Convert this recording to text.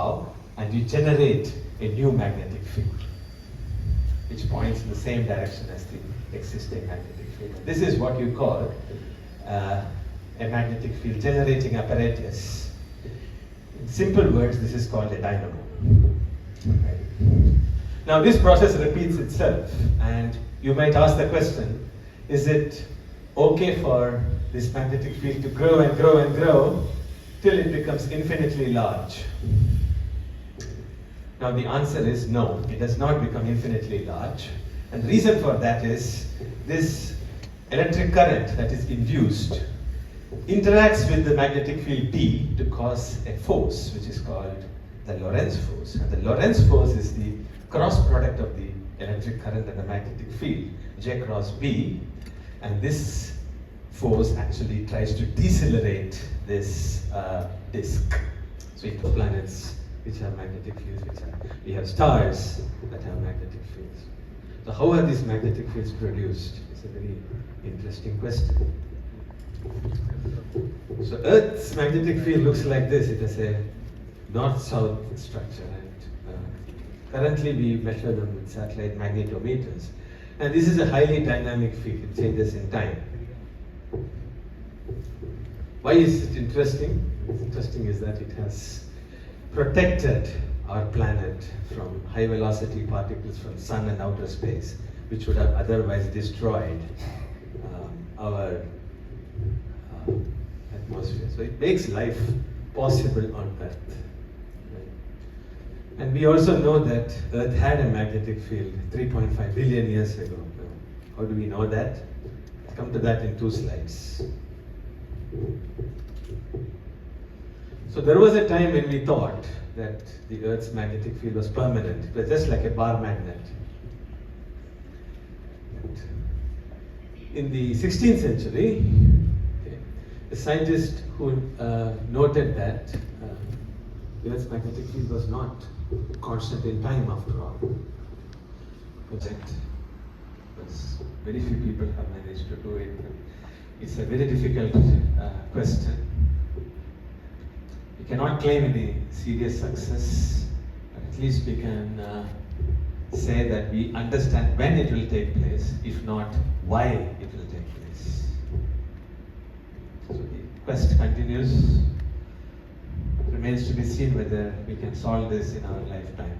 somehow, and you generate a new magnetic field, which points in the same direction as the existing magnetic field. This is what you call a magnetic field generating apparatus. In simple words, this is called a dynamo. Right? Now this process repeats itself, and you might ask the question, is it okay for this magnetic field to grow and grow and grow till it becomes infinitely large? Now the answer is no, it does not become infinitely large. And the reason for that is this electric current that is induced interacts with the magnetic field P to cause a force which is called the Lorentz force. And the Lorentz force is the cross product of the electric current and the magnetic field, J cross B. And this force actually tries to decelerate this disk. So you have planets which have magnetic fields, we have stars that have magnetic fields. So how are these magnetic fields produced? It's a very interesting question. So Earth's magnetic field looks like this. It has a north-south structure, and currently we measure them with satellite magnetometers. And this is a highly dynamic field. It changes in time. Why is it interesting? What's interesting is that it has protected our planet from high velocity particles from sun and outer space, which would have otherwise destroyed our atmosphere. So it makes life possible on Earth. Right? And we also know that Earth had a magnetic field 3.5 billion years ago. How do we know that? I'll come to that in 2 slides. So there was a time when we thought that the Earth's magnetic field was permanent. It was just like a bar magnet. In the 16th century, a scientist who noted that the Earth's magnetic field was not constant in time after all. Project, because very few people have managed to do it. It's a very difficult question. We cannot claim any serious success, but at least we can say that we understand when it will take place, if not why it will take place. So the quest continues. It remains to be seen whether we can solve this in our lifetime.